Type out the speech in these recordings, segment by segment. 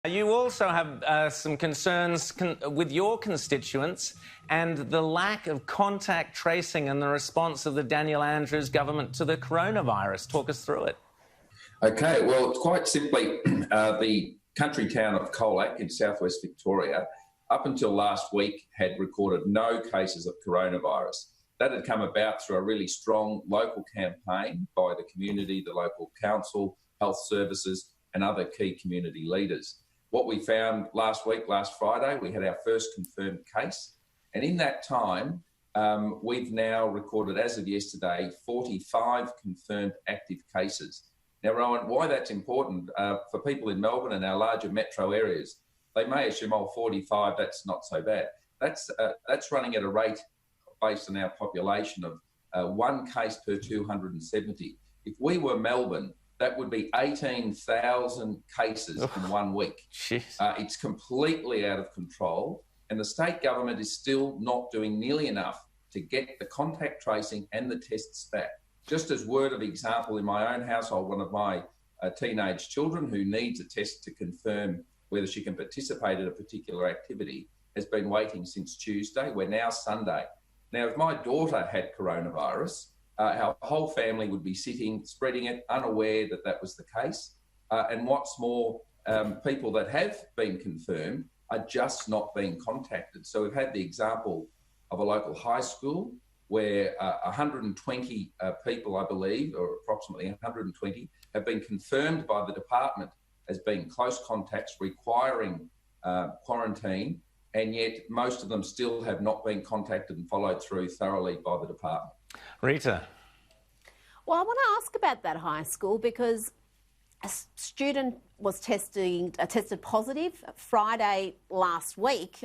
You also have some concerns with your constituents and the lack of contact tracing and the response of the Daniel Andrews government to the coronavirus. Talk us through it. Okay, well, quite simply, the country town of Colac in southwest Victoria, up until last week, had recorded no cases of coronavirus. That had come about through a really strong local campaign by the community, the local council, health services and other key community leaders. What we found last Friday, we had our first confirmed case. And in that time, we've now recorded, as of yesterday, 45 confirmed active cases. Now, Rowan, why that's important for people in Melbourne and our larger metro areas, they may assume, 45, that's not so bad. That's running at a rate based on our population of one case per 270. If we were Melbourne, that would be 18,000 cases in 1 week. It's completely out of control, and the state government is still not doing nearly enough to get the contact tracing and the tests back. Just as word of example, in my own household, one of my teenage children who needs a test to confirm whether she can participate in a particular activity has been waiting since Tuesday. We're now Sunday. Now, if my daughter had coronavirus, our whole family would be sitting, spreading it, unaware that that was the case. And what's more, people that have been confirmed are just not being contacted. So we've had the example of a local high school where 120 people, I believe, or approximately 120, have been confirmed by the department as being close contacts requiring quarantine, and yet most of them still have not been contacted and followed through thoroughly by the department. Rita. Well, I want to ask about that high school because a student was tested positive Friday last week,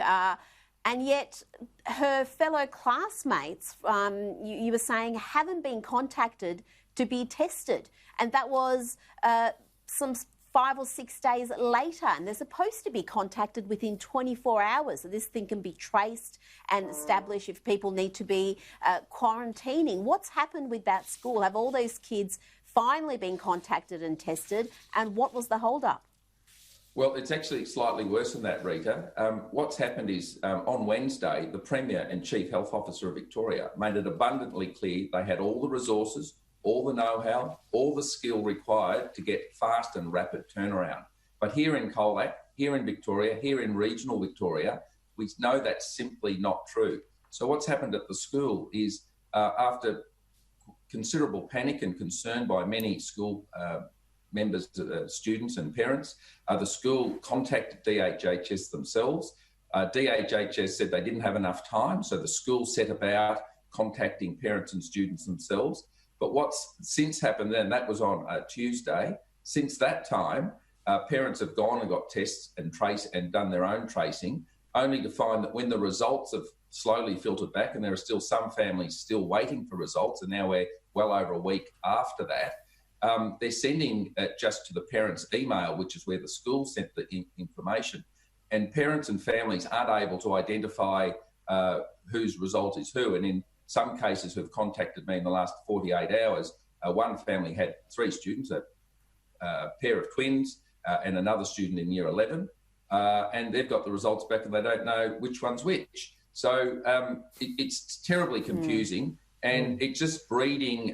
and yet her fellow classmates, you were saying, haven't been contacted to be tested. And that was some 5 or 6 days later, and they're supposed to be contacted within 24 hours. So this thing can be traced and established if people need to be quarantining. What's happened with that school? Have all those kids finally been contacted and tested? And what was the hold-up? Well, it's actually slightly worse than that, Rita. What's happened is on Wednesday, the Premier and Chief Health Officer of Victoria made it abundantly clear they had all the resources, all the know-how, all the skill required to get fast and rapid turnaround. But here in Colac, here in Victoria, here in regional Victoria, we know that's simply not true. So what's happened at the school is after considerable panic and concern by many school members, students and parents, the school contacted DHHS themselves. DHHS said they didn't have enough time, so the school set about contacting parents and students themselves. But what's since happened then, that was on Tuesday, since that time, parents have gone and got tests and done their own tracing, only to find that when the results have slowly filtered back, and there are still some families still waiting for results, and now we're well over a week after that, they're sending it just to the parents' email, which is where the school sent the information. And parents and families aren't able to identify whose result is who. And in some cases who've contacted me in the last 48 hours, one family had 3 students, a pair of twins and another student in year 11, and they've got the results back and they don't know which one's which. So it's terribly confusing and it's just breeding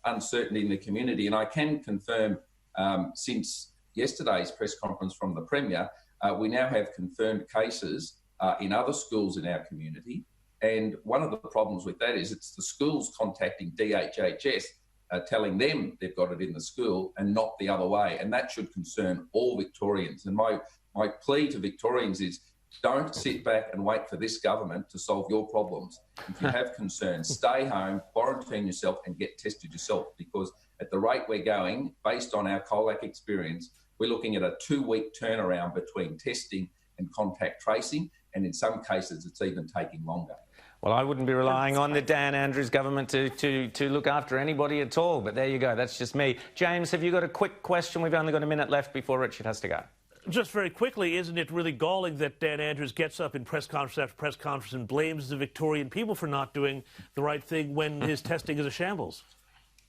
uncertainty in the community. And I can confirm since yesterday's press conference from the Premier, we now have confirmed cases in other schools in our community. And one of the problems with that is it's the schools contacting DHHS, telling them they've got it in the school and not the other way. And that should concern all Victorians. And my plea to Victorians is don't sit back and wait for this government to solve your problems. If you have concerns, stay home, quarantine yourself and get tested yourself, because at the rate we're going, based on our Colac experience, we're looking at a 2-week turnaround between testing and contact tracing. And in some cases, it's even taking longer. Well, I wouldn't be relying on the Dan Andrews government to look after anybody at all, but there you go. That's just me. James, have you got a quick question? We've only got a minute left before Richard has to go. Just very quickly, isn't it really galling that Dan Andrews gets up in press conference after press conference and blames the Victorian people for not doing the right thing when his testing is a shambles?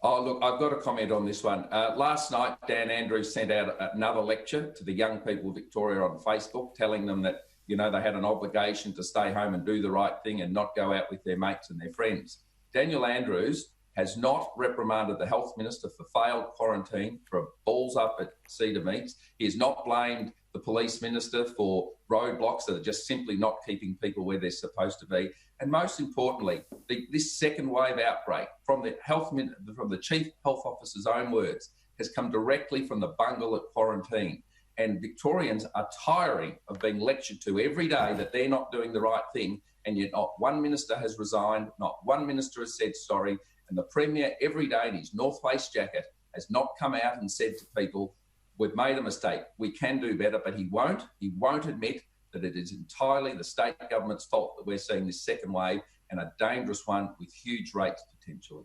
Oh, look, I've got a comment on this one. Last night, Dan Andrews sent out another lecture to the young people of Victoria on Facebook, telling them that, you know, they had an obligation to stay home and do the right thing and not go out with their mates and their friends. Daniel Andrews has not reprimanded the Health Minister for failed quarantine, for balls up at Cedar Meats. He has not blamed the Police Minister for roadblocks that are just simply not keeping people where they're supposed to be. And most importantly, this second wave outbreak, from the Chief Health Officer's own words, has come directly from the bungle at quarantine. And Victorians are tiring of being lectured to every day that they're not doing the right thing, and yet not one minister has resigned, not one minister has said sorry, and the Premier every day in his North Face jacket has not come out and said to people, we've made a mistake, we can do better, but he won't admit that it is entirely the state government's fault that we're seeing this second wave, and a dangerous one with huge rates potentially.